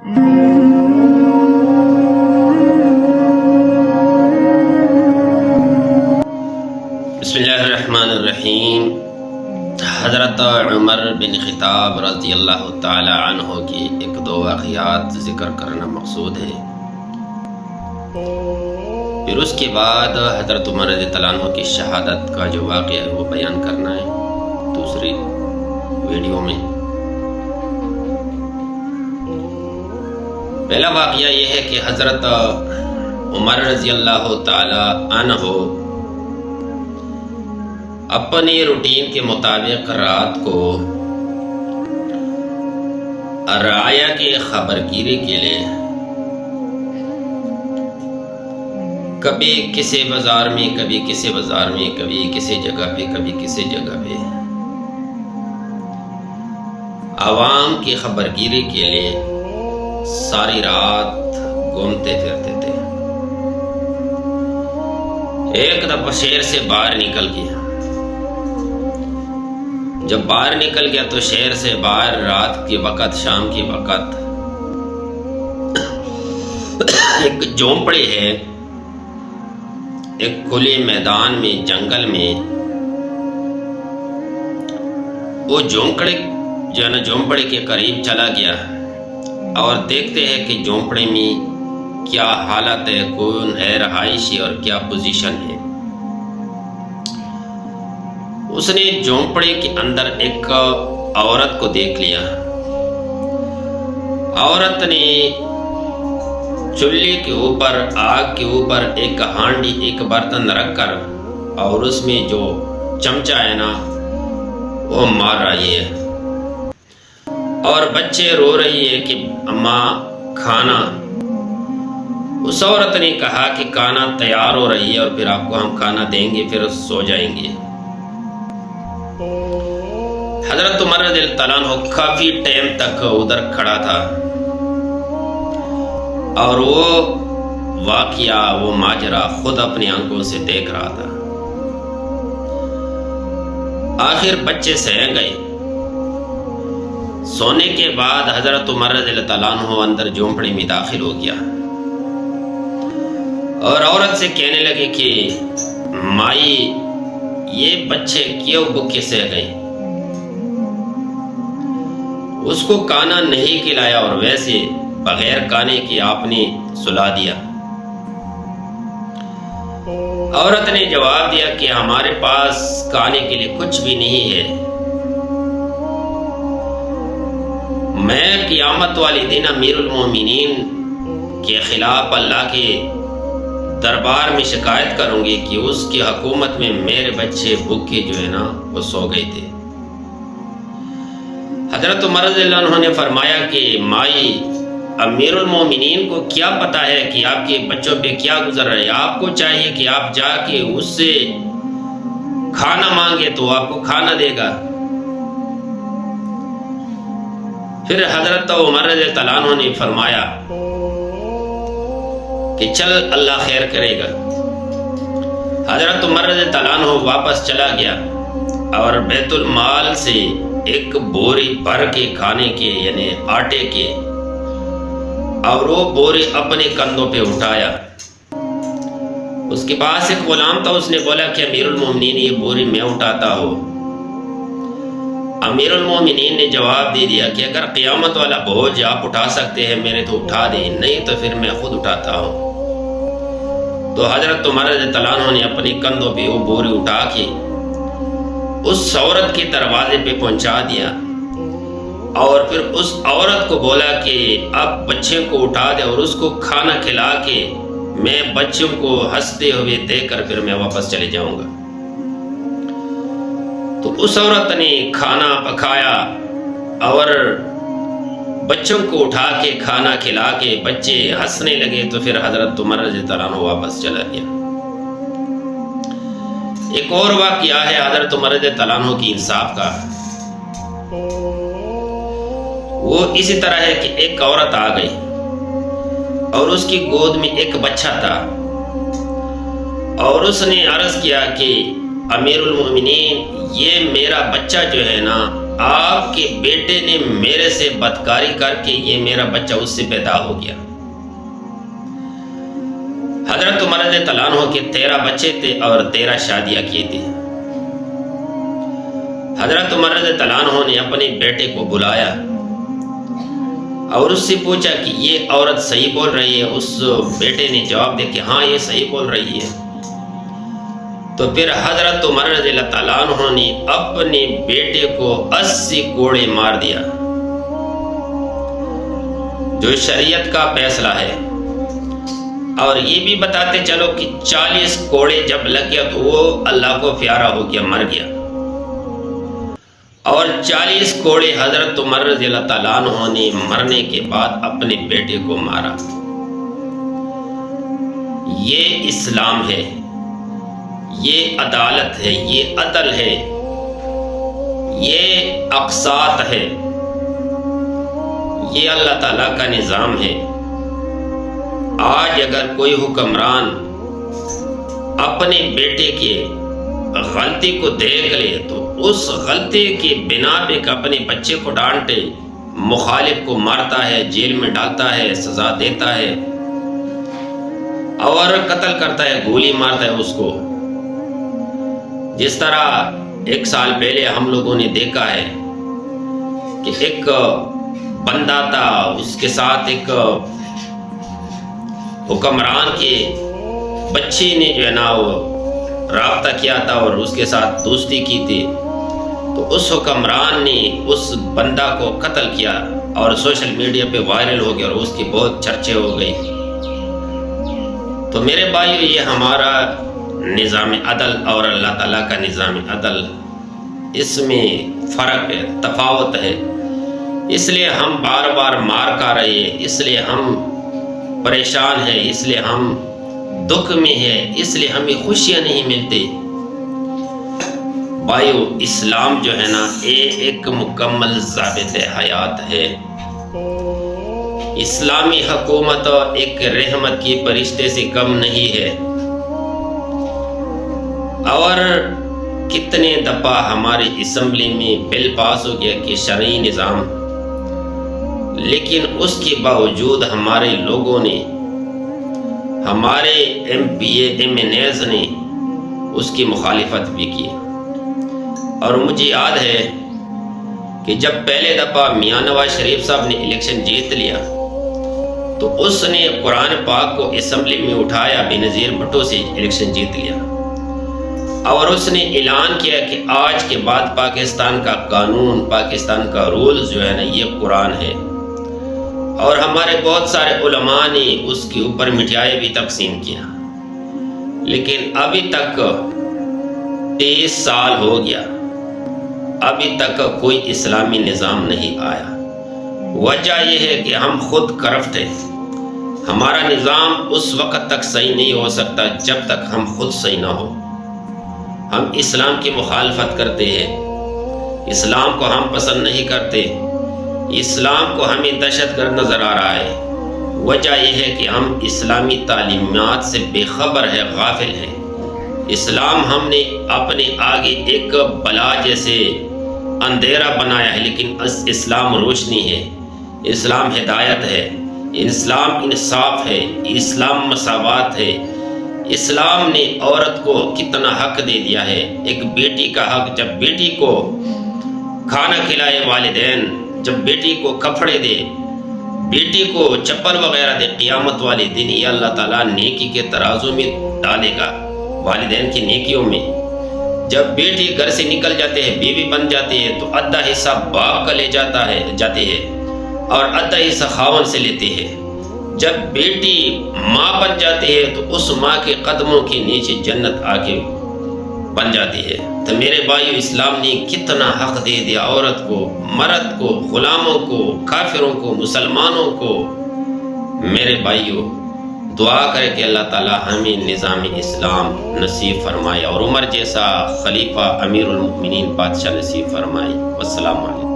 بسم اللہ الرحمن الرحیم۔ حضرت عمر بن خطاب رضی اللہ تعالی عنہ کی ایک دو واقعات ذکر کرنا مقصود ہے، پھر اس کے بعد حضرت عمر رضی اللہ عنہ کی شہادت کا جو واقعہ ہے وہ بیان کرنا ہے دوسری ویڈیو میں۔ پہلا واقعہ یہ ہے کہ حضرت عمر رضی اللہ تعالی عنہ اپنی روٹین کے مطابق رات کو رعایا کی خبرگیری کے لیے کبھی کسی بازار میں، کبھی کسی بازار میں، کبھی کسی جگہ پہ، کبھی کسی جگہ پہ عوام کی خبرگیری کے لیے ساری رات گھومتے پھرتے تھے۔ ایک دفعہ شہر سے باہر نکل گیا۔ جب باہر نکل گیا تو شہر سے باہر رات کے وقت، شام کے وقت ایک جھونپڑی ہے، ایک کھلے میدان میں، جنگل میں۔ وہ جھونپڑی کے قریب چلا گیا اور دیکھتے ہیں کہ جھونپڑی میں کیا حالت ہے، کون ہے رہائشی اور کیا پوزیشن ہے۔ اس نے جھونپڑی کے اندر ایک عورت کو دیکھ لیا۔ عورت نے چولہے کے اوپر، آگ کے اوپر ایک ہانڈی، ایک برتن رکھ کر اور اس میں جو چمچہ ہے نا وہ مار رہی ہے، اور بچے رو رہی ہے کہ اماں کھانا۔ اس عورت نے کہا کہ کھانا تیار ہو رہی ہے اور پھر آپ کو ہم کھانا دیں گے، پھر سو جائیں گے۔ حضرت عمر رضی اللہ عنہ کافی ٹائم تک ادھر کھڑا تھا اور وہ واقعہ، وہ ماجرا خود اپنی آنکھوں سے دیکھ رہا تھا۔ آخر بچے سو گئے۔ سونے کے بعد حضرت عمر رضی اللہ عنہ اندر جھونپڑی میں داخل ہو گیا اور عورت سے کہنے لگے کہ مائی یہ بچے کیوں بھوکے سے گئے؟ اس کو کھانا نہیں کھلایا اور ویسے بغیر کھانے کے آپ نے سلا دیا۔ عورت نے جواب دیا کہ ہمارے پاس کھانے کے لیے کچھ بھی نہیں ہے، میں قیامت والے دن امیر المومنین کے خلاف اللہ کے دربار میں شکایت کروں گی کہ اس کی حکومت میں میرے بچے بھوکے جو ہے نا وہ سو گئے تھے۔ حضرت عمر رضی اللہ عنہ نے فرمایا کہ مائی، امیر المومنین کو کیا پتا ہے کہ آپ کے بچوں پہ کیا گزر رہا ہے؟ آپ کو چاہیے کہ آپ جا کے اس سے کھانا مانگے تو آپ کو کھانا دے گا۔ پھر حضرت عمر رضی اللہ عنہ نے فرمایا کہ چل اللہ خیر کرے گا۔ حضرت عمر رضی اللہ عنہ واپس چلا گیا اور بیت المال سے ایک بوری بھر کے کھانے کے یعنی آٹے کے، اور وہ بوری اپنے کندھوں پہ اٹھایا۔ اس کے پاس ایک غلام تھا، اس نے بولا کہ امیر المومنین یہ بوری میں اٹھاتا ہوں۔ امیر المومنین نے جواب دے دیا کہ اگر قیامت والا بوجھ آپ اٹھا سکتے ہیں میرے تو اٹھا دیں، نہیں تو پھر میں خود اٹھاتا ہوں۔ تو حضرت عمر رضی اللہ عنہ نے اپنے کندھوں پہ وہ بوری اٹھا کے اس عورت کے دروازے پہ پہنچا دیا، اور پھر اس عورت کو بولا کہ اب بچے کو اٹھا دے اور اس کو کھانا کھلا کے میں بچوں کو ہنستے ہوئے دیکھ کر پھر میں واپس چلے جاؤں گا۔ تو اس عورت نے کھانا پکایا اور بچوں کو اٹھا کے کھانا کھلا کے بچے ہنسنے لگے، تو پھر حضرت عمر رضی اللہ عنہ واپس چلا گیا۔ ایک اور واقعہ ہے حضرت عمر رضی اللہ عنہ کی انصاف کا۔ وہ اسی طرح ہے کہ ایک عورت آ گئی اور اس کی گود میں ایک بچہ تھا، اور اس نے عرض کیا کہ امیر المومنین یہ میرا بچہ جو ہے نا آپ کے بیٹے نے میرے سے بدکاری کر کے یہ میرا بچہ اس سے پیدا ہو گیا۔ حضرت عمر رضی اللہ عنہ کے 13 بچے تھے اور 13 شادیاں کیے تھے۔ حضرت عمر رضی اللہ عنہ نے اپنے بیٹے کو بلایا اور اس سے پوچھا کہ یہ عورت صحیح بول رہی ہے؟ اس بیٹے نے جواب دیا کہ ہاں یہ صحیح بول رہی ہے۔ تو پھر حضرت عمر رضی اللہ تعالیٰ عنہ نے اپنے بیٹے کو 80 کوڑے مار دیا، جو شریعت کا فیصلہ ہے۔ اور یہ بھی بتاتے چلو کہ 40 کوڑے جب لگ گیا تو وہ اللہ کو پیارا ہو گیا، مر گیا۔ اور 40 کوڑے حضرت عمر رضی اللہ تعالیٰ عنہ نے مرنے کے بعد اپنے بیٹے کو مارا۔ یہ اسلام ہے، یہ عدالت ہے، یہ عدل ہے، یہ اقساط ہے، یہ اللہ تعالیٰ کا نظام ہے۔ آج اگر کوئی حکمران اپنے بیٹے کی غلطی کو دیکھ لے تو اس غلطی کی بنا پہ اپنے بچے کو ڈانٹے، مخالف کو مارتا ہے، جیل میں ڈالتا ہے، سزا دیتا ہے اور قتل کرتا ہے، گولی مارتا ہے اس کو۔ جس طرح 1 سال پہلے ہم لوگوں نے دیکھا ہے کہ ایک بندہ تھا، اس کے ساتھ ایک حکمران کے بچے نے جو ہے نا وہ رابطہ کیا تھا اور اس کے ساتھ دوستی کی تھی، تو اس حکمران نے اس بندہ کو قتل کیا اور سوشل میڈیا پہ وائرل ہو گیا اور اس کی بہت چرچے ہو گئی۔ تو میرے بھائیو، یہ ہمارا نظام عدل اور اللہ تعالیٰ کا نظام عدل، اس میں فرق ہے، تفاوت ہے۔ اس لیے ہم بار بار مار کھا رہے ہیں، اس لیے ہم پریشان ہیں، اس لیے ہم دکھ میں ہیں، اس لیے ہمیں خوشیاں نہیں ملتی۔ بھائیو، اسلام جو ہے نا ایک مکمل ضابط حیات ہے۔ اسلامی حکومت ایک رحمت کی فرشتے سے کم نہیں ہے۔ اور کتنے دفعہ ہماری اسمبلی میں بل پاس ہو گیا کہ شرعی نظام، لیکن اس کے باوجود ہمارے لوگوں نے، ہمارے M P A M N As نے اس کی مخالفت بھی کی۔ اور مجھے یاد ہے کہ جب پہلے دفعہ میاں نواز شریف صاحب نے الیکشن جیت لیا تو اس نے قرآن پاک کو اسمبلی میں اٹھایا، بے نظیر بھٹو سے الیکشن جیت لیا، اور اس نے اعلان کیا کہ آج کے بعد پاکستان کا قانون، پاکستان کا رول جو ہے نا یہ قرآن ہے۔ اور ہمارے بہت سارے علماء نے اس کے اوپر مٹھائی بھی تقسیم کیا، لیکن ابھی تک 23 سال ہو گیا، ابھی تک کوئی اسلامی نظام نہیں آیا۔ وجہ یہ ہے کہ ہم خود کرپٹ ہیں۔ ہمارا نظام اس وقت تک صحیح نہیں ہو سکتا جب تک ہم خود صحیح نہ ہو۔ ہم اسلام کی مخالفت کرتے ہیں، اسلام کو ہم پسند نہیں کرتے، اسلام کو ہمیں دہشت گرد نظر آ رہا ہے۔ وجہ یہ ہے کہ ہم اسلامی تعلیمات سے بے خبر ہے، غافل ہیں۔ اسلام ہم نے اپنے آگے ایک بلا جیسے اندھیرا بنایا ہے، لیکن اسلام روشنی ہے، اسلام ہدایت ہے، اسلام انصاف ہے، اسلام مساوات ہے۔ اسلام نے عورت کو کتنا حق دے دیا ہے، ایک بیٹی کا حق، جب بیٹی کو کھانا کھلائے والدین، جب بیٹی کو کپڑے دے، بیٹی کو چپل وغیرہ دے، قیامت والے دن یہ اللہ تعالیٰ نیکی کے ترازو میں ڈالے گا، والدین کی نیکیوں میں۔ جب بیٹی گھر سے نکل جاتے ہیں، بیوی بن جاتی ہے، تو آدھا حصہ باپ کا لے جاتے ہیں اور آدھا حصہ خاوند سے لیتے ہیں۔ جب بیٹی ماں بن جاتی ہے تو اس ماں کے قدموں کے نیچے جنت آ کے بن جاتی ہے۔ تو میرے بھائیو، اسلام نے کتنا حق دے دیا عورت کو، مرد کو، غلاموں کو، کافروں کو، مسلمانوں کو۔ میرے بھائیو، دعا کرے کہ اللہ تعالی ہمیں نظام اسلام نصیب فرمائے اور عمر جیسا خلیفہ امیر المؤمنین بادشاہ نصیب فرمائے۔ والسلام علیکم۔